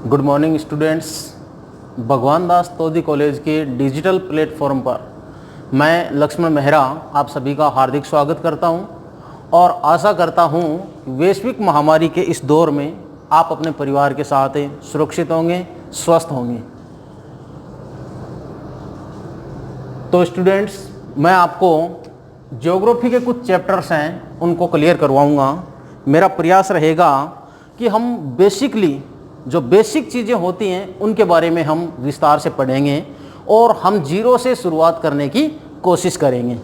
Good morning students. भगवान दास तोदी college के digital platform पर मैं लक्ष्मण मेहरा आप सभी का हार्दिक स्वागत करता हूं और आशा करता हूं वैश्विक महामारी के इस दौर में आप अपने परिवार के साथ सुरक्षित होंगे, स्वस्थ होंगे। तो स्टूडेंट्स, मैं आपको ज्योग्राफी के कुछ चैप्टर्स हैं उनको क्लियर करवाऊंगा। मेरा प्रयास रहेगा कि हम बेसिकली जो बेसिक चीज़ें होती हैं उनके बारे में हम विस्तार से पढ़ेंगे और हम जीरो से शुरुआत करने की कोशिश करेंगे।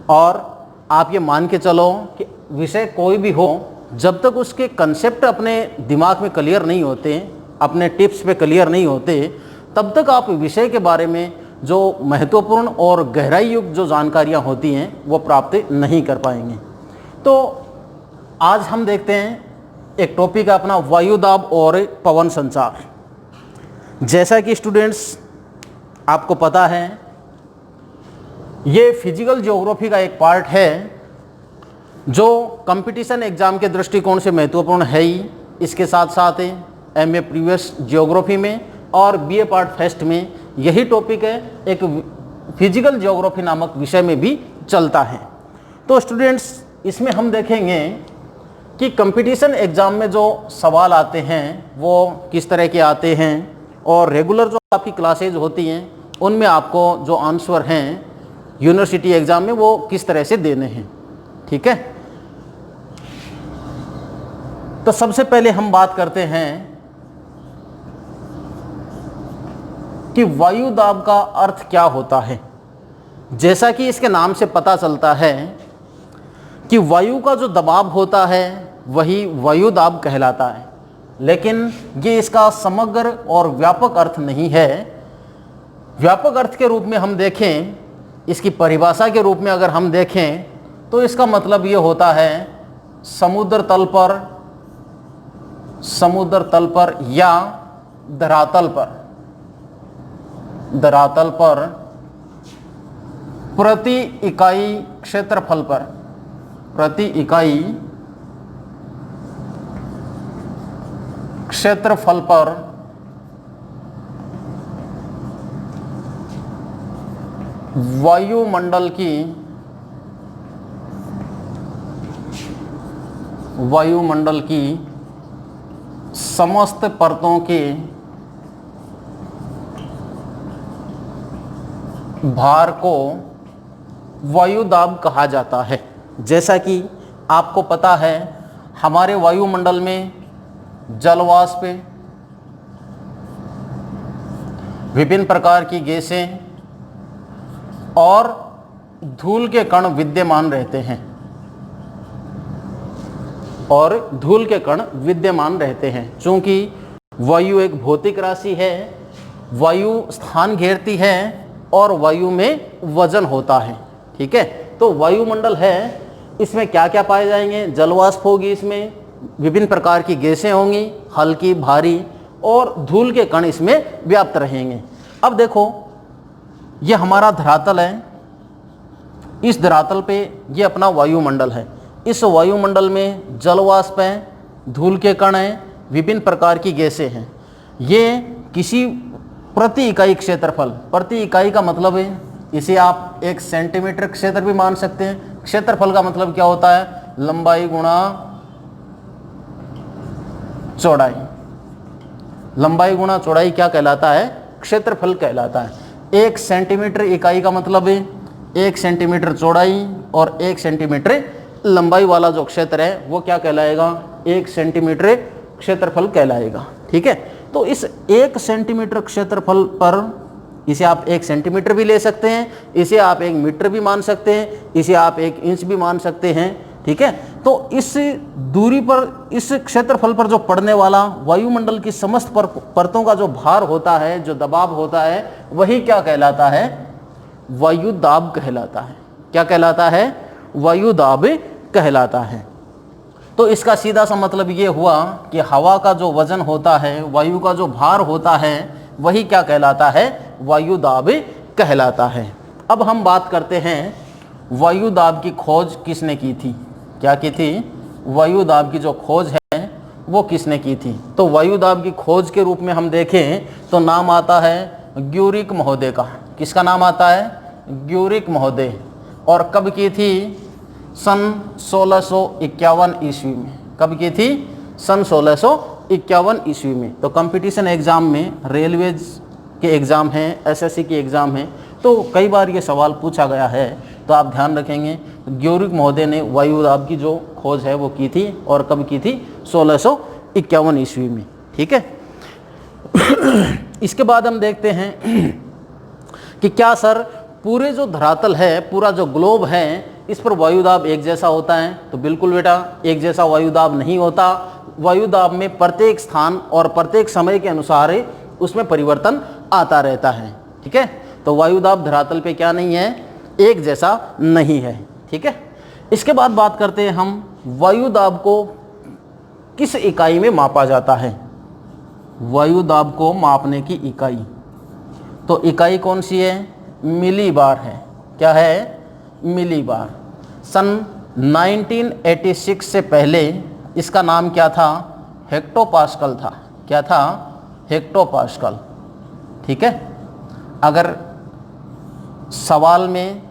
और आप ये मान के चलो कि विषय कोई भी हो, जब तक उसके कंसेप्ट अपने दिमाग में क्लियर नहीं होते, अपने टिप्स पे क्लियर नहीं होते, तब तक आप विषय के बारे में जो महत्वपूर्ण और गहराई युक्त जो जानकारियाँ होती हैं वो प्राप्त नहीं कर पाएंगे। तो आज हम देखते हैं एक टॉपिक है अपना वायुदाब और पवन संचार। जैसा कि स्टूडेंट्स आपको पता है, ये फिजिकल ज्योग्राफी का एक पार्ट है जो कंपटीशन एग्जाम के दृष्टिकोण से महत्वपूर्ण है ही। इसके साथ साथ एमए प्रीवियस ज्योग्राफी में और बीए पार्ट फर्स्ट में यही टॉपिक है एक फिजिकल ज्योग्राफी नामक विषय में भी चलता है। तो स्टूडेंट्स, इसमें हम देखेंगे कि कंपटीशन एग्ज़ाम में जो सवाल आते हैं वो किस तरह के आते हैं और रेगुलर जो आपकी क्लासेज होती हैं उनमें आपको जो आंसर हैं यूनिवर्सिटी एग्ज़ाम में वो किस तरह से देने हैं। ठीक है, तो सबसे पहले हम बात करते हैं कि वायुदाब का अर्थ क्या होता है। जैसा कि इसके नाम से पता चलता है कि वायु का जो दबाव होता है वही वायुदाब कहलाता है, लेकिन ये इसका समग्र और व्यापक अर्थ नहीं है। व्यापक अर्थ के रूप में हम देखें, इसकी परिभाषा के रूप में अगर हम देखें तो इसका मतलब ये होता है समुद्र तल पर या धरातल पर प्रति इकाई क्षेत्रफल पर वायुमंडल की समस्त परतों के भार को वायुदाब कहा जाता है। जैसा कि आपको पता है, हमारे वायुमंडल में जलवाष्प, विभिन्न प्रकार की गैसें और धूल के कण विद्यमान रहते हैं चूंकि वायु एक भौतिक राशि है, वायु स्थान घेरती है और वायु में वजन होता है। ठीक है, तो वायुमंडल है, इसमें क्या क्या पाए जाएंगे? जलवाष्प होगी, इसमें विभिन्न प्रकार की गैसें होंगी, हल्की, भारी, और धूल के कण इसमें व्याप्त रहेंगे। अब देखो, ये हमारा धरातल है, इस धरातल पे ये अपना वायुमंडल है। इस वायुमंडल में जलवाष्प है, धूल के कण हैं, विभिन्न प्रकार की गैसें हैं। ये किसी प्रति इकाई क्षेत्रफल, प्रति इकाई का मतलब है इसे आप 1 सेंटीमीटर क्षेत्र भी मान सकते हैं। क्षेत्रफल का मतलब क्या होता है? लंबाई गुणा चौड़ाई। लंबाई गुणा चौड़ाई क्या कहलाता है? क्षेत्रफल कहलाता है। 1 सेंटीमीटर इकाई का मतलब है 1 सेंटीमीटर चौड़ाई और 1 सेंटीमीटर लंबाई वाला जो क्षेत्र है वो क्या कहलाएगा? 1 सेंटीमीटर क्षेत्रफल कहलाएगा। ठीक है, तो इस 1 सेंटीमीटर क्षेत्रफल पर इसे आप 1 सेंटीमीटर भी ले सकते हैं, इसे आप 1 मीटर भी मान सकते हैं, इसे आप 1 इंच भी मान सकते हैं। ठीक है, तो इस दूरी पर, इस क्षेत्रफल पर जो पड़ने वाला वायुमंडल की समस्त परतों का जो भार होता है, जो दबाव होता है, वही क्या कहलाता है? वायुदाब कहलाता है। क्या कहलाता है? वायुदाब कहलाता है। तो इसका सीधा सा मतलब ये हुआ कि हवा का जो वजन होता है, वायु का जो भार होता है, वही क्या कहलाता है? वायुदाब कहलाता है। अब हम बात करते हैं वायुदाब की खोज किसने की थी? क्या की थी? वायुदाब की जो खोज है वो किसने की थी? तो वायु दाब की खोज के रूप में हम देखें तो नाम आता है ग्यूरिक महोदय का। किसका नाम आता है? ग्यूरिक महोदय। और कब की थी? सन 1651 ईस्वी में। कब की थी? सन 1651 ईस्वी में। तो कंपटीशन एग्ज़ाम में, रेलवेज के एग्ज़ाम हैं, एसएससी के एग्ज़ाम हैं, तो कई बार ये सवाल पूछा गया है, तो आप ध्यान रखेंगे। ग्यूरिक महोदय ने वायु दाब की जो खोज है वो की थी, और कब की थी? 1651 ईस्वी में। ठीक है। इसके बाद हम देखते हैं कि क्या सर पूरे जो धरातल है, पूरा जो ग्लोब है, इस पर वायुदाब एक जैसा होता है? तो बिल्कुल बेटा, एक जैसा वायुदाब नहीं होता। वायुदाब में प्रत्येक स्थान और प्रत्येक समय के अनुसार उसमें परिवर्तन आता रहता है। ठीक है। तो वायुदाब धरातल पे क्या नहीं है? एक जैसा नहीं है। ठीक है। इसके बाद बात करते हैं हम वायुदाब को किस इकाई में मापा जाता है। वायुदाब को मापने की इकाई, तो इकाई कौन सी है? मिलीबार है। क्या है? मिलीबार। सन 1986 से पहले इसका नाम क्या था? हेक्टोपास्कल था। क्या था? हेक्टोपास्कल। ठीक है। अगर सवाल में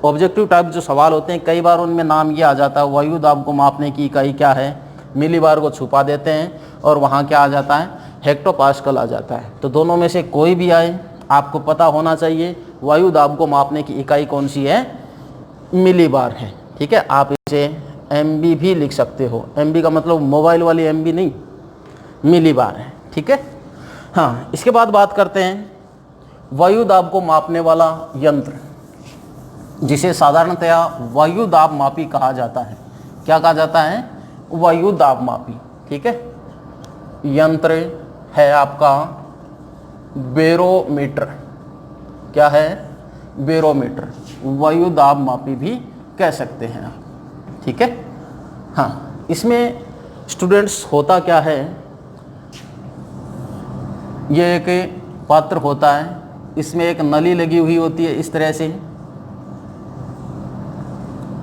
ऑब्जेक्टिव टाइप जो सवाल होते हैं, कई बार उनमें नाम ये आ जाता है वायु दाब को मापने की इकाई क्या है, मिलीबार को छुपा देते हैं और वहाँ क्या आ जाता है? हेक्टोपास्कल आ जाता है। तो दोनों में से कोई भी आए, आपको पता होना चाहिए वायु दाब को मापने की इकाई कौन सी है? मिलीबार है। ठीक है। आप इसे एमबी भी लिख सकते हो। एमबी का मतलब मोबाइल वाली एमबी नहीं, मिलीबार है। ठीक है। हाँ, इसके बाद बात करते हैं वायु दाब को मापने वाला यंत्र, जिसे साधारणतया वायु दाब मापी कहा जाता है। क्या कहा जाता है? वायु दाब मापी। ठीक है। यंत्र है आपका बेरोमीटर। क्या है? बेरोमीटर। वायु दाब मापी भी कह सकते हैं आप। ठीक है। हाँ, इसमें स्टूडेंट्स होता क्या है, ये एक पात्र होता है, इसमें एक नली लगी हुई होती है इस तरह से।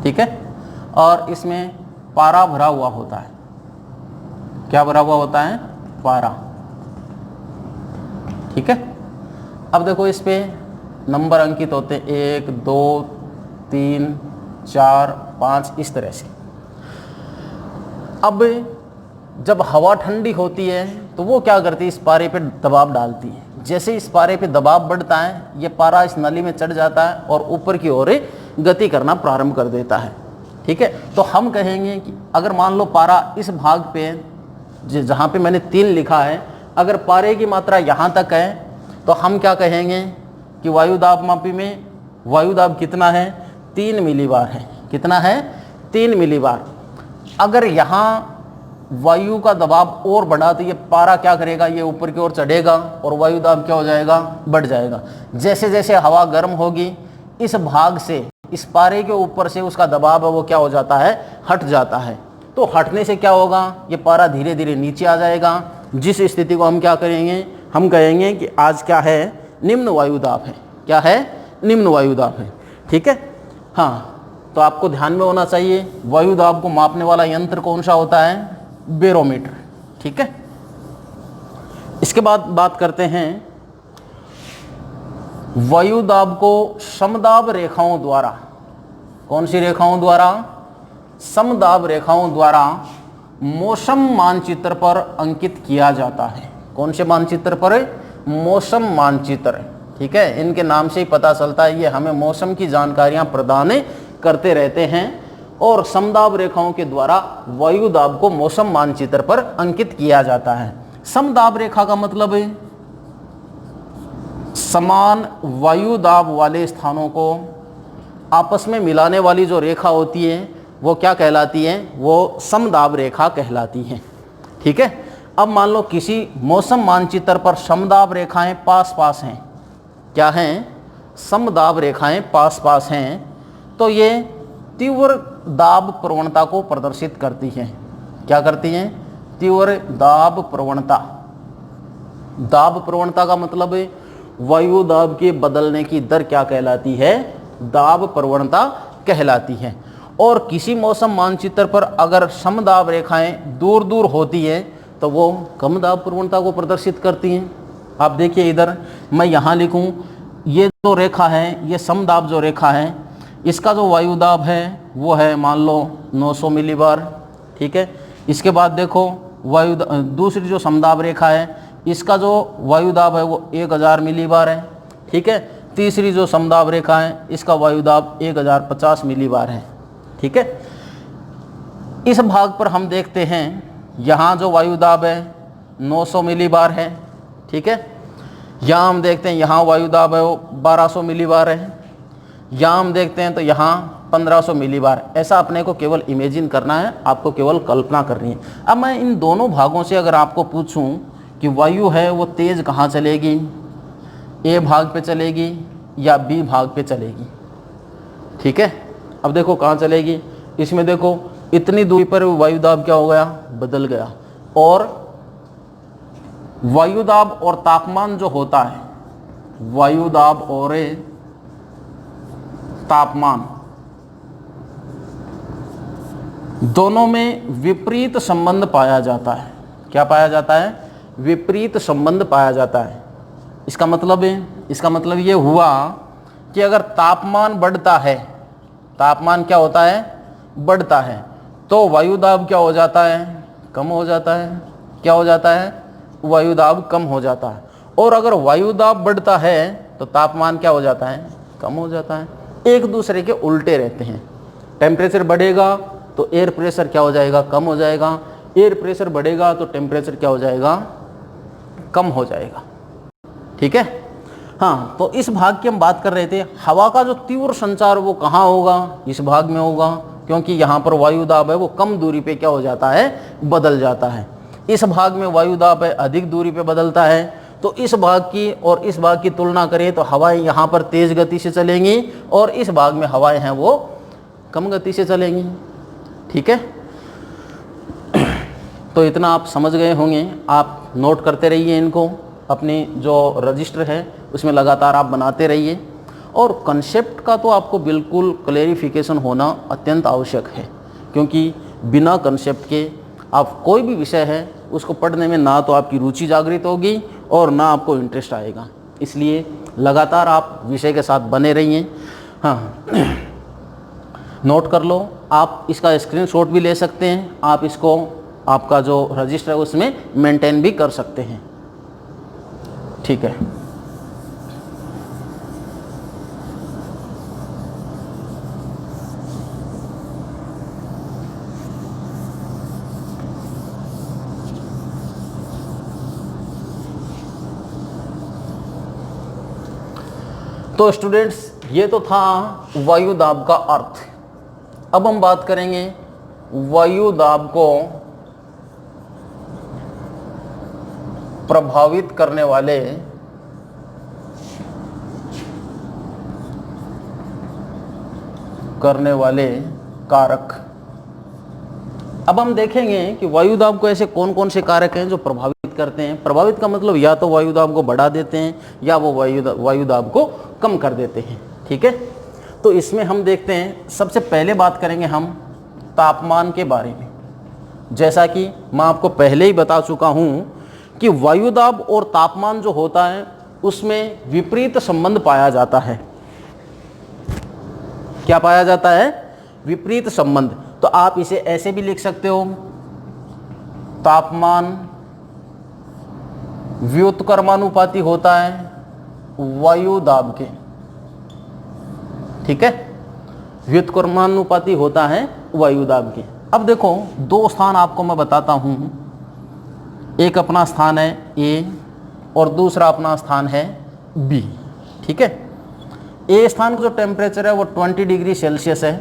ठीक है। और इसमें पारा भरा हुआ होता है। क्या भरा हुआ होता है? पारा। ठीक है। अब देखो, इस पे नंबर अंकित होते हैं 1 2 3 4 5 इस तरह से। अब जब हवा ठंडी होती है तो वो क्या करती है? इस पारे पे दबाव डालती है। जैसे इस पारे पे दबाव बढ़ता है, ये पारा इस नली में चढ़ जाता है और ऊपर की ओर गति करना प्रारंभ कर देता है। ठीक है। तो हम कहेंगे कि अगर मान लो पारा इस भाग पे, जहाँ पे मैंने 3 लिखा है, अगर पारे की मात्रा यहाँ तक है, तो हम क्या कहेंगे कि वायु दाब मापी में वायु दाब कितना है? 3 मिलीबार है। कितना है? 3 मिलीबार। अगर यहाँ वायु का दबाव और बढ़ा तो ये पारा क्या करेगा? ये ऊपर की ओर चढ़ेगा और वायु दाब क्या हो जाएगा? बढ़ जाएगा। जैसे जैसे हवा गर्म होगी, इस भाग से, इस पारे के ऊपर से उसका दबाव है वो क्या हो जाता है? हट जाता है। तो हटने से क्या होगा? ये पारा धीरे धीरे नीचे आ जाएगा, जिस स्थिति को हम क्या करेंगे? हम कहेंगे कि आज क्या है? निम्न वायु दाब है। क्या है? निम्न वायु दाब है। ठीक है। हाँ, तो आपको ध्यान में होना चाहिए वायु दाब को मापने वाला यंत्र कौन सा होता है? बेरोमीटर। ठीक है। इसके बाद बात करते हैं वायु दाब को समदाब रेखाओं द्वारा, कौन सी रेखाओं द्वारा? समदाब रेखाओं द्वारा मौसम मानचित्र पर अंकित किया जाता है। कौन से मानचित्र पर? मौसम मानचित्र। ठीक है। इनके नाम से ही पता चलता है ये हमें मौसम की जानकारियां प्रदान करते रहते हैं। और समदाब रेखाओं के द्वारा वायु दाब को मौसम मानचित्र पर अंकित किया जाता है। समदाब रेखा का मतलब है समान वायु दाब वाले स्थानों को आपस में मिलाने वाली जो रेखा होती है वो क्या कहलाती है? वो समदाब रेखा कहलाती है। ठीक है। अब मान लो किसी मौसम मानचित्र पर समदाब रेखाएं पास पास हैं। क्या हैं? समदाब रेखाएं पास पास हैं, तो ये तीव्र दाब प्रवणता को प्रदर्शित करती हैं। क्या करती हैं? तीव्र दाब प्रवणता। दाब प्रवणता का मतलब है वायु दाब के बदलने की दर क्या कहलाती है? दाब प्रवणता कहलाती है। और किसी मौसम मानचित्र पर अगर समदाब रेखाएं दूर दूर होती हैं तो वो कम दाब प्रवणता को प्रदर्शित करती हैं। आप देखिए इधर मैं यहाँ लिखूँ, ये जो रेखा है ये समदाब जो रेखा है, इसका जो वायुदाब है वो है मान लो 900 मिलीबार, ठीक है। इसके बाद देखो दूसरी जो समदाब रेखा है इसका जो वायुदाब है वो 1000 मिलीबार है, ठीक है। तीसरी जो समदाब रेखा है इसका वायुदाब 1050 मिलीबार है, ठीक है। इस भाग पर हम देखते हैं यहाँ जो वायुदाब है 900 मिलीबार है, ठीक है। यहाँ हम देखते हैं यहाँ वायुदाब है वो 1200 मिलीबार है, यहाँ हम देखते हैं तो यहाँ 1500 मिलीबार। ऐसा अपने को केवल इमेजिन करना है, आपको केवल कल्पना करनी है। अब मैं इन दोनों भागों से अगर आपको पूछूं कि वायु है वो तेज़ कहाँ चलेगी, ए भाग पे चलेगी या बी भाग पे चलेगी, ठीक है। अब देखो कहाँ चलेगी, इसमें देखो इतनी दूरी पर वायुदाब क्या हो गया, बदल गया। और वायुदाब और तापमान जो होता है, वायुदाब और तापमान दोनों में विपरीत संबंध पाया जाता है। क्या पाया जाता है, विपरीत संबंध पाया जाता है। इसका मतलब ये हुआ कि अगर तापमान बढ़ता है, तापमान क्या होता है, बढ़ता है, तो वायुदाब क्या हो जाता है, कम हो जाता है। क्या हो जाता है, वायुदाब कम हो जाता है। और अगर वायुदाब बढ़ता है तो तापमान क्या हो जाता है, कम हो जाता है। एक दूसरे के उल्टे रहते हैं। टेम्परेचर बढ़ेगा तो एयर प्रेशर क्या हो जाएगा, कम हो जाएगा। एयर प्रेशर बढ़ेगा तो टेम्परेचर क्या हो जाएगा, कम हो जाएगा, ठीक है। हाँ, तो इस भाग की हम बात कर रहे थे। हवा का जो तीव्र संचार वो कहाँ होगा, इस भाग में होगा, क्योंकि यहाँ पर वायुदाब है वो कम दूरी पे क्या हो जाता है, बदल जाता है। इस भाग में वायुदाब है अधिक दूरी पे बदलता है। तो इस भाग की और इस भाग की तुलना करें तो हवाएं यहाँ पर तेज़ गति से चलेंगी और इस भाग में हवाएं हैं वो कम गति से चलेंगी, ठीक है। तो इतना आप समझ गए होंगे। आप नोट करते रहिए इनको, अपनी जो रजिस्टर है उसमें लगातार आप बनाते रहिए। और कंसेप्ट का तो आपको बिल्कुल क्लेरिफिकेशन होना अत्यंत आवश्यक है, क्योंकि बिना कंसेप्ट के आप कोई भी विषय है उसको पढ़ने में ना तो आपकी रुचि जागृत होगी और ना आपको इंटरेस्ट आएगा। इसलिए लगातार आप विषय के साथ बने रहिए। हाँ, नोट कर लो। आप इसका स्क्रीनशॉट भी ले सकते हैं, आप इसको आपका जो रजिस्टर है उसमें मेंटेन भी कर सकते हैं, ठीक है। तो स्टूडेंट्स, ये तो था वायुदाब का अर्थ। अब हम बात करेंगे वायुदाब को प्रभावित करने वाले कारक। अब हम देखेंगे कि वायुदाब को ऐसे कौन कौन से कारक हैं जो प्रभावित करते हैं। प्रभावित का मतलब या तो वायुदाब को बढ़ा देते हैं या वो वायुदाब को कम कर देते हैं, ठीक है। तो इसमें हम देखते हैं, सबसे पहले बात करेंगे हम तापमान के बारे में। जैसा कि मैं आपको पहले ही बता चुका हूं कि वायुदाब और तापमान जो होता है उसमें विपरीत संबंध पाया जाता है। क्या पाया जाता है, विपरीत संबंध। तो आप इसे ऐसे भी लिख सकते हो, तापमान व्युत्क्रमानुपाती होता है वायुदाब के, ठीक है। व्युत्क्रमानुपाती होता है वायुदाब के। अब देखो, दो स्थान आपको मैं बताता हूं। एक अपना स्थान है ए और दूसरा अपना स्थान है बी, ठीक है। ए स्थान का जो टेम्परेचर है वो 20 डिग्री सेल्सियस है।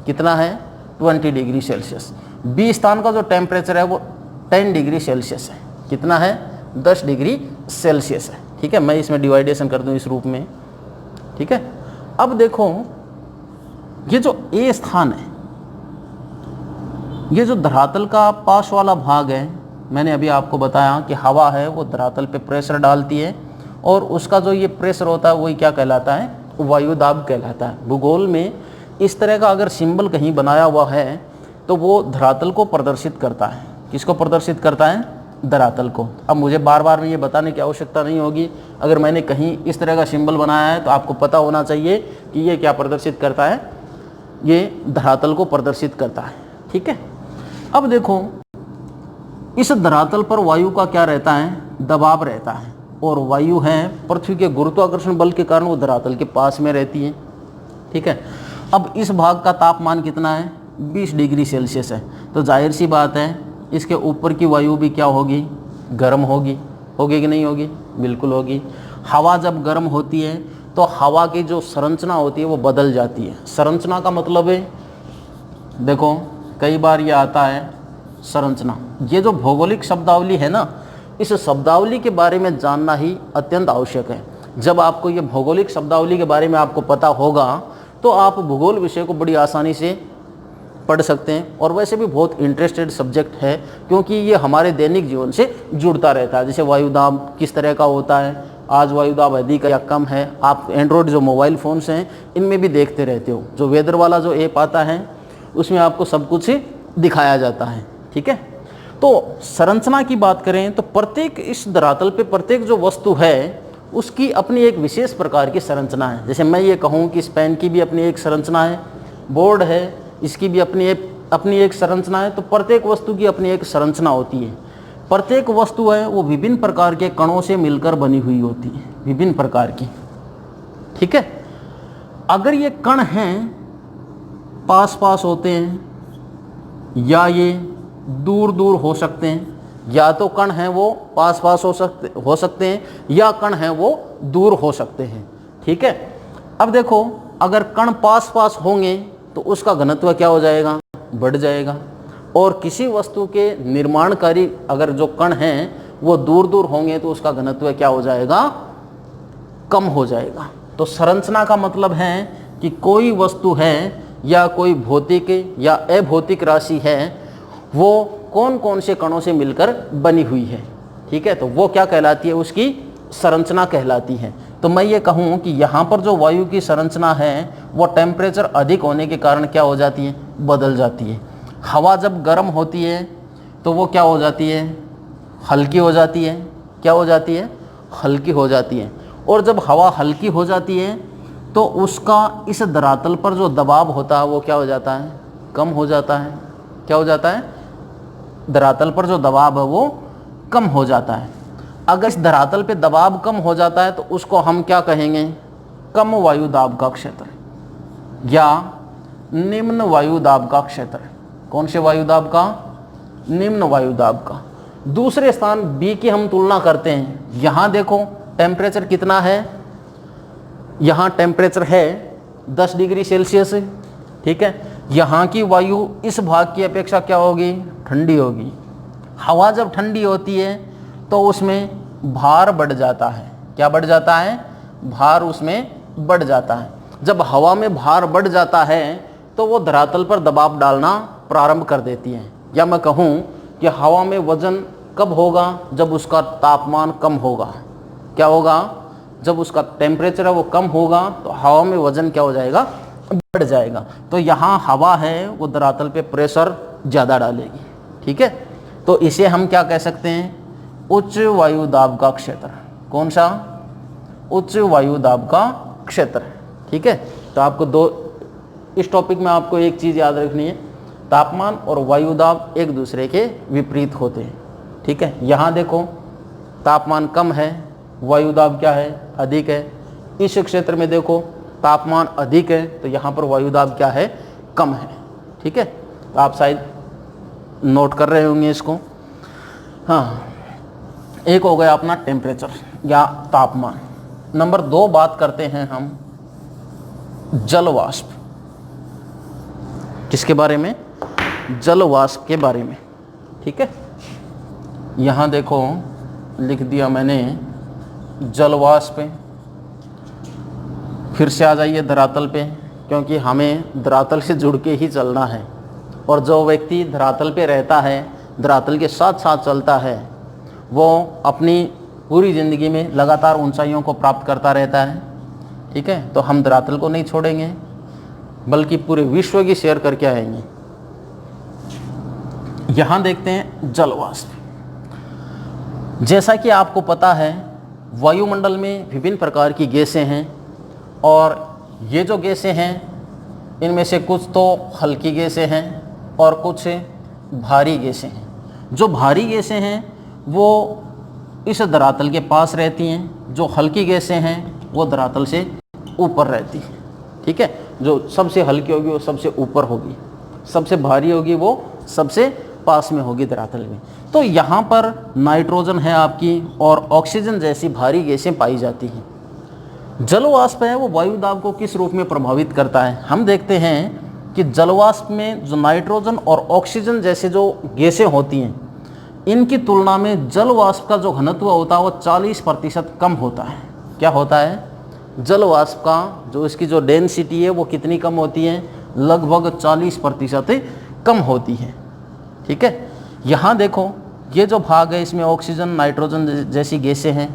कितना है, 20 डिग्री सेल्सियस। बी स्थान का जो टेम्परेचर है वो 10 डिग्री सेल्सियस है। कितना है, 10 डिग्री सेल्सियस है, ठीक है। मैं इसमें डिवाइडेशन कर दूं इस रूप में, ठीक है। अब देखो, ये जो ए स्थान है, ये जो धरातल का पास वाला भाग है, मैंने अभी आपको बताया कि हवा है वो धरातल पे प्रेशर डालती है और उसका जो ये प्रेशर होता है वही क्या कहलाता है, वायुदाब कहलाता है। भूगोल में इस तरह का अगर सिंबल कहीं बनाया हुआ है तो वो धरातल को प्रदर्शित करता है। किसको प्रदर्शित करता है? धरातल को। अब मुझे बार बार ये बताने की आवश्यकता नहीं होगी, अगर मैंने कहीं इस तरह का सिंबल बनाया है तो आपको पता होना चाहिए कि ये क्या प्रदर्शित करता है, ये धरातल को प्रदर्शित करता है। ठीक है, अब देखो इस धरातल पर वायु का क्या रहता है? दबाव रहता है, और वायु है पृथ्वी के गुरुत्वाकर्षण बल के कारण वो धरातल के पास में रहती है। ठीक है, अब इस भाग का तापमान कितना है? 20 डिग्री सेल्सियस है, तो जाहिर सी बात है इसके ऊपर की वायु भी क्या होगी? गर्म होगी। होगी कि नहीं होगी? बिल्कुल होगी। हवा जब गर्म होती है तो हवा की जो संरचना होती है वो बदल जाती है। संरचना का मतलब है, देखो कई बार ये आता है संरचना, ये जो भौगोलिक शब्दावली है ना, इस शब्दावली के बारे में जानना ही अत्यंत आवश्यक है। जब आपको ये भौगोलिक शब्दावली के बारे में आपको पता होगा तो आप भूगोल विषय को बड़ी आसानी से पढ़ सकते हैं, और वैसे भी बहुत इंटरेस्टेड सब्जेक्ट है क्योंकि ये हमारे दैनिक जीवन से जुड़ता रहता है। जैसे वायुदाब किस तरह का होता है, आज वायुदाब अधिक या कम है, आप एंड्रॉयड जो मोबाइल फ़ोन्स हैं इनमें भी देखते रहते हो, जो वेदर वाला जो ऐप आता है उसमें आपको सब कुछ दिखाया जाता है। ठीक है, तो संरचना की बात करें तो प्रत्येक इस धरातल पे प्रत्येक जो वस्तु है उसकी अपनी एक विशेष प्रकार की संरचना है। जैसे मैं ये कहूँ कि इस पेन की भी अपनी एक संरचना है, बोर्ड है इसकी भी अपनी एक संरचना है, तो प्रत्येक वस्तु की अपनी एक संरचना होती है। प्रत्येक वस्तु है वो विभिन्न प्रकार के कणों से मिलकर बनी हुई होती है, विभिन्न प्रकार की। ठीक है, अगर ये कण हैं पास पास होते हैं या ये दूर दूर हो सकते हैं, या तो कण हैं वो पास पास हो सकते हैं या कण हैं वो दूर हो सकते हैं। ठीक है, अब देखो अगर कण पास पास होंगे तो उसका घनत्व क्या हो जाएगा? बढ़ जाएगा, और किसी वस्तु के निर्माणकारी अगर जो कण हैं वो दूर दूर होंगे तो उसका घनत्व क्या हो जाएगा? कम हो जाएगा। तो संरचना का मतलब है कि कोई वस्तु है या कोई भौतिक या अभौतिक राशि है वो कौन कौन से कणों से मिलकर बनी हुई है। ठीक है, तो वो क्या कहलाती है? उसकी संरचना कहलाती है। तो मैं ये कहूँ कि यहाँ पर जो वायु की संरचना है वो टेम्परेचर अधिक होने के कारण क्या हो जाती है? बदल जाती है। हवा जब गर्म होती है तो वो क्या हो जाती है? हल्की हो जाती है। क्या हो जाती है? हल्की हो जाती है। और जब हवा हल्की हो जाती है तो उसका इस धरातल पर जो दबाव होता है वो क्या हो जाता है? कम हो जाता है। क्या हो जाता है? धरातल पर जो दबाव है वो कम हो जाता है। अगर इस धरातल पे दबाव कम हो जाता है तो उसको हम क्या कहेंगे? कम वायु दाब का क्षेत्र या निम्न वायु दाब का क्षेत्र। कौन से वायु दाब का? निम्न वायु दाब का। दूसरे स्थान बी की हम तुलना करते हैं। यहाँ देखो टेम्परेचर कितना है? यहाँ टेम्परेचर है 10 डिग्री सेल्सियस। ठीक है, यहाँ की वायु इस भाग की अपेक्षा क्या होगी? ठंडी होगी। हवा जब ठंडी होती है तो उसमें भार बढ़ जाता है। क्या बढ़ जाता है? भार उसमें बढ़ जाता है। जब हवा में भार बढ़ जाता है तो वो धरातल पर दबाव डालना प्रारंभ कर देती है। या मैं कहूँ कि हवा में वजन कब होगा? जब उसका तापमान कम होगा। क्या होगा? जब उसका टेम्परेचर है वो कम होगा तो हवा में वजन क्या हो जाएगा? बढ़ जाएगा। तो यहाँ हवा है वो धरातल पे प्रेशर ज़्यादा डालेगी। ठीक है, तो इसे हम क्या कह सकते हैं? उच्च वायु दाब का क्षेत्र। कौन सा? उच्च वायु दाब का क्षेत्र। ठीक है, तो आपको इस टॉपिक में आपको एक चीज़ याद रखनी है, तापमान और वायु दाब एक दूसरे के विपरीत होते हैं। ठीक है, यहाँ देखो तापमान कम है, वायु दाब क्या है? अधिक है। इस क्षेत्र में देखो तापमान अधिक है तो यहाँ पर वायु दाब क्या है? कम है। ठीक है, तो आप शायद नोट कर रहे होंगे इसको। हाँ, एक हो गया अपना टेम्परेचर या तापमान। नंबर 2 बात करते हैं हम जल वाष्प। किसके बारे में? जल वाष्प के बारे में। ठीक है, यहाँ देखो लिख दिया मैंने जल वाष्प। फिर से आ जाइए धरातल पे, क्योंकि हमें धरातल से जुड़ के ही चलना है। और जो व्यक्ति धरातल पे रहता है, धरातल के साथ साथ चलता है, वो अपनी पूरी ज़िंदगी में लगातार ऊंचाइयों को प्राप्त करता रहता है। ठीक है, तो हम धरातल को नहीं छोड़ेंगे। बल्कि पूरे विश्व की शेयर करके आएंगे। यहां देखते हैं जल वाष्प। जैसा कि आपको पता है, वायुमंडल में विभिन्न प्रकार की गैसें हैं, और ये जो गैसें हैं इनमें से कुछ तो हल्की गैसें हैं और कुछ भारी गैसें हैं। जो भारी गैसें हैं वो इस धरातल के पास रहती हैं, जो हल्की गैसें हैं वो धरातल से ऊपर रहती हैं। ठीक है, जो सबसे हल्की होगी वो सबसे ऊपर होगी, सबसे भारी होगी वो सबसे पास में होगी धरातल में। तो यहाँ पर नाइट्रोजन है आपकी, और ऑक्सीजन जैसी भारी गैसें पाई जाती हैं। जलवाष्प है वो वायु दाब को किस रूप में प्रभावित करता है? हम देखते हैं कि जलवाष्प में जो नाइट्रोजन और ऑक्सीजन जैसे जो गैसें होती हैं, इनकी तुलना में जलवाष्प का जो घनत्व होता है वो 40% कम होता है। क्या होता है? जलवाष्प का जो इसकी जो डेंसिटी है वो कितनी कम होती है? लगभग 40% कम होती है। ठीक है, यहाँ देखो ये जो भाग है इसमें ऑक्सीजन नाइट्रोजन जैसी गैसें हैं,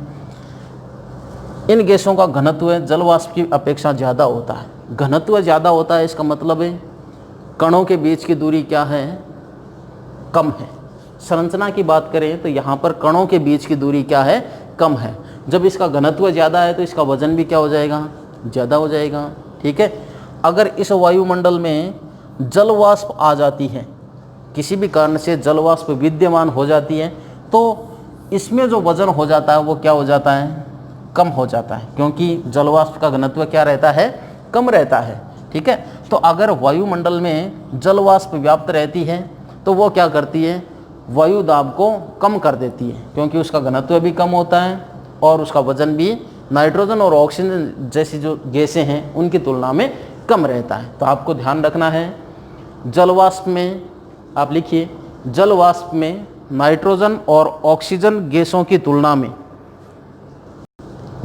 इन गैसों का घनत्व जलवाष्प की अपेक्षा ज़्यादा होता है। घनत्व ज़्यादा होता है, इसका मतलब है कणों के बीच की दूरी क्या है? कम है। संरचना की बात करें तो यहाँ पर कणों के बीच की दूरी क्या है? कम है। जब इसका घनत्व ज़्यादा है तो इसका वजन भी क्या हो जाएगा? ज़्यादा हो जाएगा। ठीक है, अगर इस वायुमंडल में जलवाष्प आ जाती है, किसी भी कारण से जलवाष्प विद्यमान हो जाती है, तो इसमें जो वजन हो जाता है वो क्या हो जाता है? कम हो जाता है, क्योंकि जलवाष्प का घनत्व क्या रहता है? कम रहता है। ठीक है, तो अगर वायुमंडल में जलवाष्प व्याप्त रहती है तो वो क्या करती है? वायु दाब को कम कर देती है, क्योंकि उसका घनत्व भी कम होता है और उसका वजन भी नाइट्रोजन और ऑक्सीजन जैसी जो गैसें हैं उनकी तुलना में कम रहता है। तो आपको ध्यान रखना है, जलवाष्प में आप लिखिए, जलवाष्प में नाइट्रोजन और ऑक्सीजन गैसों की तुलना में,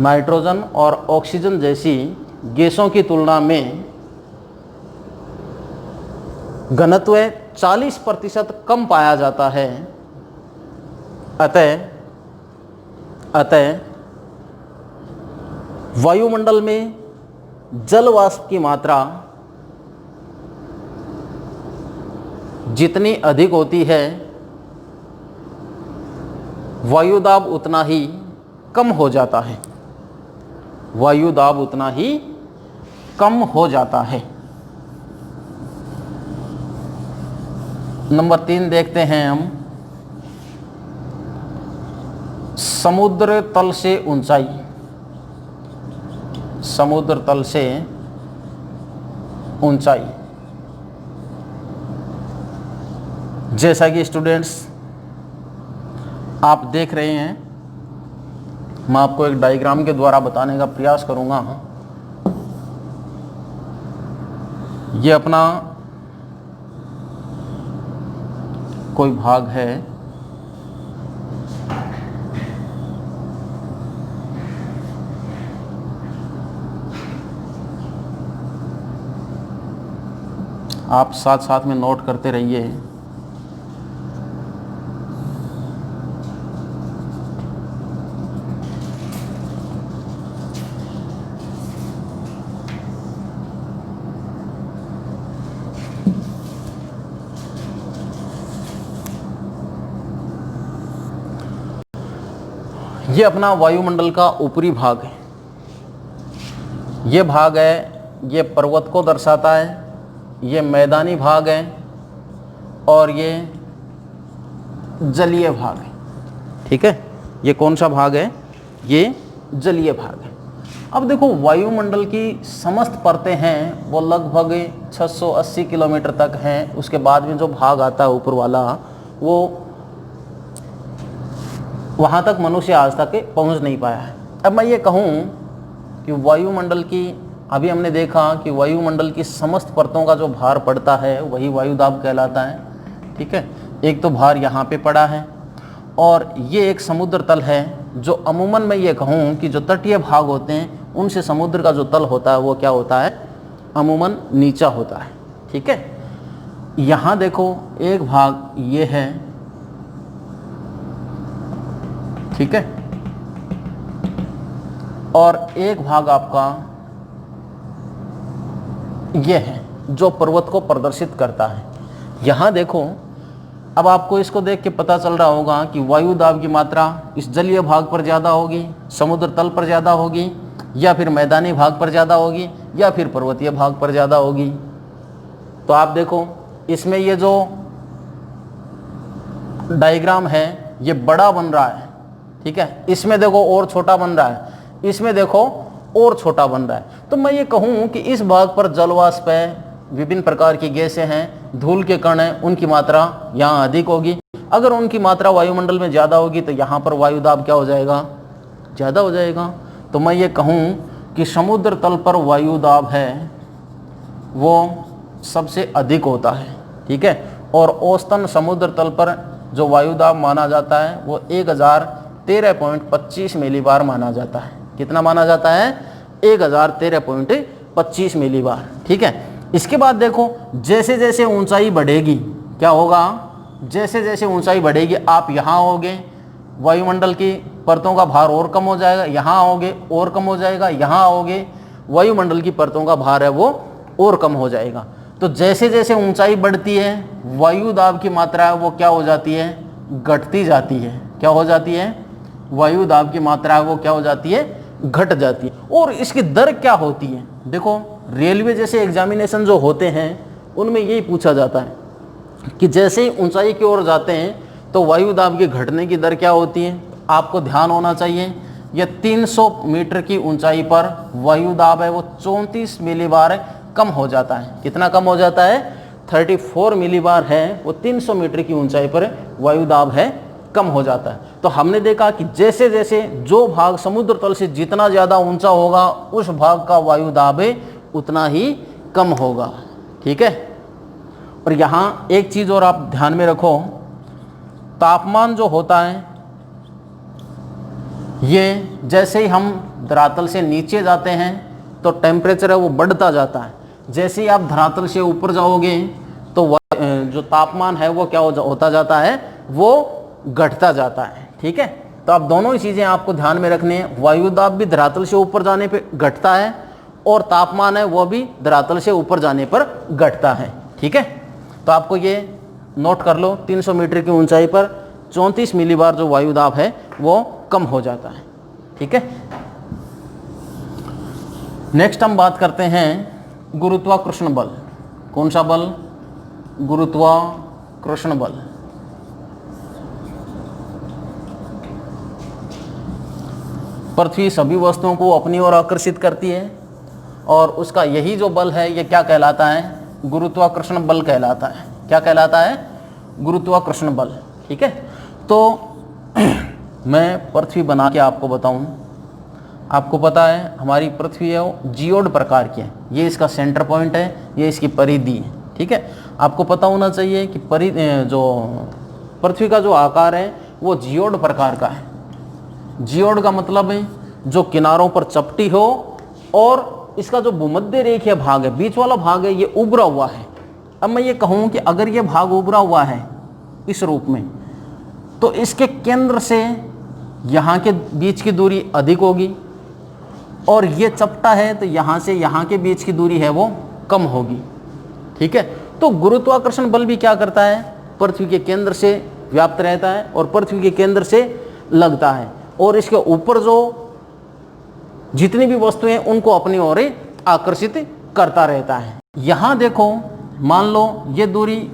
नाइट्रोजन और ऑक्सीजन जैसी गैसों की तुलना में घनत्व 40% कम पाया जाता है। अतः वायुमंडल में जलवाष्प की मात्रा जितनी अधिक होती है, वायुदाब उतना ही कम हो जाता है। वायुदाब उतना ही कम हो जाता है। नंबर 3 देखते हैं हम, समुद्र तल से ऊंचाई। समुद्र तल से ऊंचाई, जैसा कि स्टूडेंट्स आप देख रहे हैं, मैं आपको एक डायग्राम के द्वारा बताने का प्रयास करूंगा। ये अपना कोई भाग है, आप साथ साथ में नोट करते रहिए। ये अपना वायुमंडल का ऊपरी भाग है। ये भाग है, ये पर्वत को दर्शाता है, ये मैदानी भाग है और ये जलीय भाग है। ठीक है, ये कौन सा भाग है? ये जलीय भाग है। अब देखो, वायुमंडल की समस्त परतें हैं वो लगभग 680 किलोमीटर तक हैं। उसके बाद में जो भाग आता है ऊपर वाला, वो वहाँ तक मनुष्य आज तक पहुँच नहीं पाया है। अब मैं ये कहूँ कि वायुमंडल की, अभी हमने देखा कि वायुमंडल की समस्त परतों का जो भार पड़ता है वही वायुदाब कहलाता है। ठीक है, एक तो भार यहाँ पे पड़ा है, और ये एक समुद्र तल है जो अमूमन मैं ये कहूँ कि जो तटीय भाग होते हैं उनसे समुद्र का जो तल होता है वो क्या होता है? अमूमन नीचा होता है। ठीक है, यहाँ देखो एक भाग ये है, ठीक है, और एक भाग आपका ये है। जो पर्वत को प्रदर्शित करता है। यहाँ देखो, अब आपको इसको देख के पता चल रहा होगा कि वायु दाब की मात्रा इस जलीय भाग पर ज़्यादा होगी, समुद्र तल पर ज़्यादा होगी, या फिर मैदानी भाग पर ज़्यादा होगी, या फिर पर्वतीय भाग पर ज़्यादा होगी। तो आप देखो, इसमें ये जो डायग्राम है ये बड़ा बन रहा है, ठीक है। इसमें देखो और छोटा बन रहा है, इसमें देखो और छोटा बन रहा है। तो मैं ये कहूँ कि इस भाग पर जलवाष्प है, विभिन्न प्रकार की गैसें हैं, धूल के कण हैं, उनकी मात्रा यहाँ अधिक होगी। अगर उनकी मात्रा वायुमंडल में ज़्यादा होगी तो यहाँ पर वायु दाब क्या हो जाएगा, ज़्यादा हो जाएगा। तो मैं ये कहूँ कि समुद्र तल पर वायु दाब है वो सबसे अधिक होता है, ठीक है। और औसतन समुद्र तल पर जो वायु दाब माना जाता है वो 1013.25 मिलीबार माना जाता है। कितना माना जाता है, 1013.25 मिलीबार, ठीक है। इसके बाद देखो, जैसे जैसे ऊंचाई बढ़ेगी क्या होगा, जैसे जैसे ऊंचाई बढ़ेगी आप यहाँ होगे, वायुमंडल की परतों का भार और कम हो जाएगा, यहाँ आओगे और कम हो जाएगा, यहाँ आओगे, वायुमंडल की परतों का भार है वो और कम हो जाएगा। तो जैसे जैसे ऊंचाई बढ़ती है वायु दाब की मात्रा है वो क्या हो जाती है, घटती जाती है। क्या हो जाती है, वायु दाब की मात्रा है वो क्या हो जाती है, घट जाती है। और इसकी दर क्या होती है, देखो रेलवे जैसे एग्जामिनेशन जो होते हैं उनमें यही पूछा जाता है कि जैसे ही ऊंचाई की ओर जाते हैं तो वायु दाब के घटने की दर क्या होती है। आपको ध्यान होना चाहिए, यह 300 मीटर की ऊंचाई पर वायु दाब है वो 34 मिलीबार कम हो जाता है। कितना कम हो जाता है, 34 मिलीबार है वो 300 मीटर की ऊंचाई पर वायु दाब है कम हो जाता है। तो हमने देखा कि जैसे जैसे जो भाग समुद्र तल से जितना ज़्यादा ऊंचा होगा उस भाग का वायु दाब उतना ही कम होगा, ठीक है। और यहाँ एक चीज़ और आप ध्यान में रखो, तापमान जो होता है ये जैसे ही हम धरातल से नीचे जाते हैं तो टेम्परेचर है वो बढ़ता जाता है। जैसे ही आप धरातल से ऊपर जाओगे तो जो तापमान है वो क्या होता जाता है, वो घटता जाता है, ठीक है। तो आप दोनों ही चीज़ें आपको ध्यान में रखनी है, वायु दाब भी धरातल से ऊपर जाने पे घटता है और तापमान है वो भी धरातल से ऊपर जाने पर घटता है, ठीक है। तो आपको ये नोट कर लो, 300 मीटर की ऊंचाई पर 34 मिलीबार जो वायु दाब है वो कम हो जाता है, ठीक है। नेक्स्ट हम बात करते हैं गुरुत्वाकर्षण बल। कौन सा बल, गुरुत्वाकर्षण बल। पृथ्वी सभी वस्तुओं को अपनी ओर आकर्षित करती है और उसका यही जो बल है ये क्या कहलाता है, गुरुत्वाकर्षण बल कहलाता है। क्या कहलाता है, गुरुत्वाकर्षण बल, ठीक है। तो मैं पृथ्वी बना के आपको बताऊं, आपको पता है हमारी पृथ्वी है वो जियोड प्रकार की है, ये इसका सेंटर पॉइंट है, ये इसकी परिधि है, ठीक है। आपको पता होना चाहिए कि जो पृथ्वी का जो आकार है वो जियोड प्रकार का है। जियोड का मतलब है जो किनारों पर चपटी हो और इसका जो भूमध्य रेखीय भाग है, बीच वाला भाग है, ये उभरा हुआ है। अब मैं ये कहूँ कि अगर ये भाग उभरा हुआ है इस रूप में तो इसके केंद्र से यहाँ के बीच की दूरी अधिक होगी और ये चपटा है तो यहाँ से यहाँ के बीच की दूरी है वो कम होगी, ठीक है। तो गुरुत्वाकर्षण बल भी क्या करता है, पृथ्वी के केंद्र से व्याप्त रहता है और पृथ्वी के केंद्र से लगता है और इसके ऊपर जो जितनी भी वस्तुएं हैं उनको अपनी ओर आकर्षित करता रहता है। यहाँ देखो, मान लो ये दूरी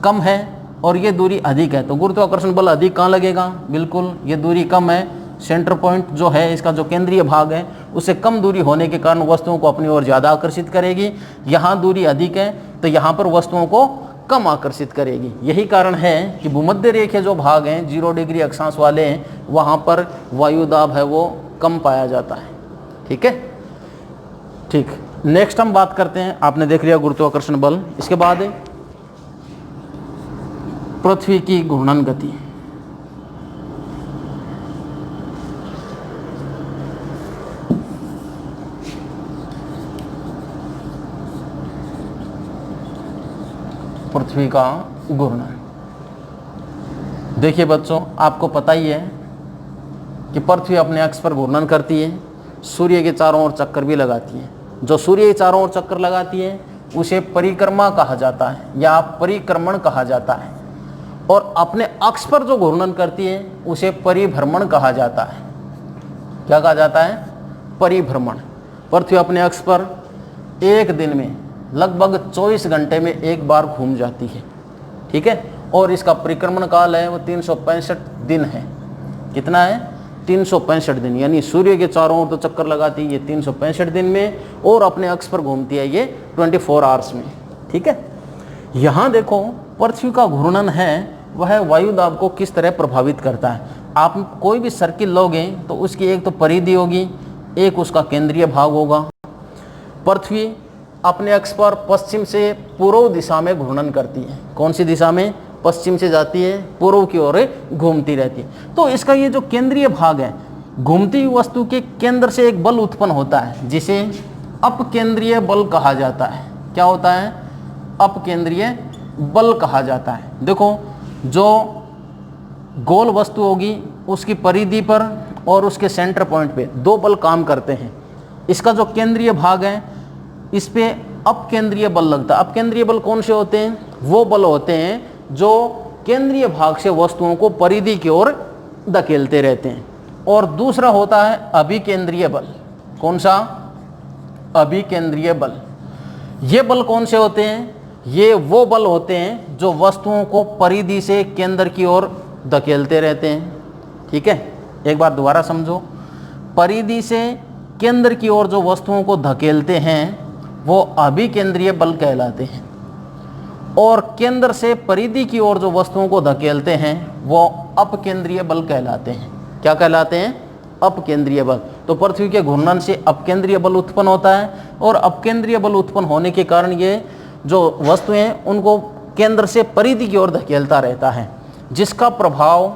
कम है और ये दूरी अधिक है तो गुरुत्वाकर्षण बल अधिक कहाँ लगेगा, बिल्कुल ये दूरी कम है, सेंटर पॉइंट जो है इसका जो केंद्रीय भाग है उससे कम दूरी होने के कारण वस्तुओं को अपनी ओर ज़्यादा आकर्षित करेगी। यहाँ दूरी अधिक है तो यहाँ पर वस्तुओं को कम आकर्षित करेगी। यही कारण है कि भूमध्य रेखीय जो भाग हैं 0 डिग्री अक्षांश वाले हैं वहाँ पर वायु दाब है वो कम पाया जाता है, ठीक है। ठीक, नेक्स्ट हम बात करते हैं, आपने देख लिया गुरुत्वाकर्षण बल, इसके बाद पृथ्वी की घूर्णन गति। पृथ्वी का घूर्णन, देखिए बच्चों आपको पता ही है कि पृथ्वी अपने अक्ष पर घूर्णन करती है, सूर्य के चारों ओर चक्कर भी लगाती है। जो सूर्य के चारों ओर चक्कर लगाती है उसे परिक्रमा कहा जाता है या परिक्रमण कहा जाता है। और अपने अक्ष पर जो घूर्णन करती है उसे परिभ्रमण कहा जाता है। क्या कहा जाता है? परिभ्रमण। पृथ्वी अपने अक्ष पर एक दिन में लगभग 24 घंटे में एक बार घूम जाती है, ठीक है। और इसका परिक्रमण काल है वो 365 दिन है। कितना है? 365 दिन, यानी सूर्य के चारों ओर तो चक्कर लगाती है ये 365 दिन में, और अपने अक्ष पर घूमती है ये 24 आवर्स में, ठीक है। यहाँ देखो पृथ्वी का घूर्णन है वह वायु दाब को किस तरह प्रभावित करता है। आप कोई भी सर्किल लोगे तो उसकी एक तो परिधि होगी, एक उसका केंद्रीय भाग होगा। पृथ्वी अपने अक्ष पर पश्चिम से पूर्व दिशा में घूर्णन करती है। कौन सी दिशा में? पश्चिम से जाती है, पूर्व की ओर घूमती रहती है। तो इसका ये जो केंद्रीय भाग है, घूमती हुई वस्तु के केंद्र से एक बल उत्पन्न होता है जिसे अपकेंद्रीय बल कहा जाता है। क्या होता है? अपकेंद्रीय बल कहा जाता है। देखो जो गोल वस्तु होगी उसकी परिधि पर और उसके सेंटर पॉइंट पे दो बल काम करते हैं। इसका जो केंद्रीय भाग है इस पे अपकेंद्रीय बल लगता है। अपकेंद्रीय बल कौन से होते हैं? वो बल होते हैं जो केंद्रीय भाग से वस्तुओं को परिधि की ओर धकेलते रहते हैं। और दूसरा होता है अभिकेंद्रीय बल। कौन सा? अभिकेंद्रीय बल। ये बल कौन से होते हैं? ये वो बल होते हैं जो वस्तुओं को परिधि से केंद्र की ओर धकेलते रहते हैं, ठीक है। एक बार दोबारा समझो, परिधि से केंद्र की ओर जो वस्तुओं को धकेलते हैं वो अभिकेंद्रीय बल कहलाते हैं, और केंद्र से परिधि की ओर जो वस्तुओं को धकेलते हैं वो अपकेंद्रीय बल कहलाते हैं। क्या कहलाते हैं? अपकेंद्रीय बल। तो पृथ्वी के घूर्णन से अपकेंद्रीय बल उत्पन्न होता है, और अपकेंद्रीय बल उत्पन्न होने के कारण ये जो वस्तुएं हैं उनको केंद्र से परिधि की ओर धकेलता रहता है, जिसका प्रभाव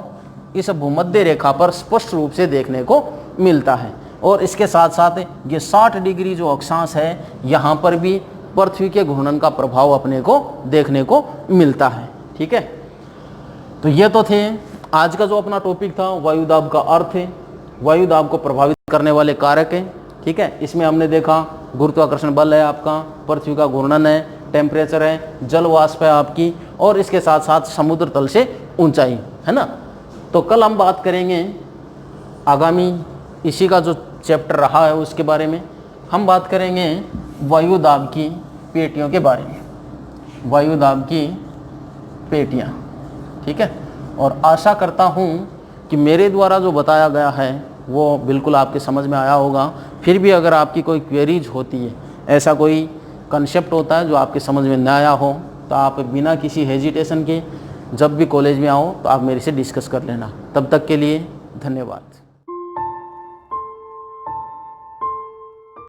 इस भूमध्य रेखा पर स्पष्ट रूप से देखने को मिलता है। और इसके साथ साथ ये 60 डिग्री जो अक्षांश है यहाँ पर भी पृथ्वी के घूर्णन का प्रभाव अपने को देखने को मिलता है, ठीक है। तो ये तो थे आज का जो अपना टॉपिक था वायुदाब का अर्थ है, वायुदाब को प्रभावित करने वाले कारक है, ठीक है। इसमें हमने देखा गुरुत्वाकर्षण बल है आपका, पृथ्वी का घूर्णन है, टेम्परेचर है, जल वाष्प है आपकी, और इसके साथ साथ समुद्र तल से ऊंचाई, है ना। तो कल हम बात करेंगे आगामी इसी का जो चैप्टर रहा है उसके बारे में। हम बात करेंगे वायुदाब की पेटियों के बारे में, वायुदाब की पेटियां, ठीक है। और आशा करता हूं कि मेरे द्वारा जो बताया गया है वो बिल्कुल आपके समझ में आया होगा। फिर भी अगर आपकी कोई क्वेरीज होती है, ऐसा कोई कंसेप्ट होता है जो आपके समझ में ना आया हो, तो आप बिना किसी हेजिटेशन के जब भी कॉलेज में आओ तो आप मेरे से डिस्कस कर लेना। तब तक के लिए धन्यवाद।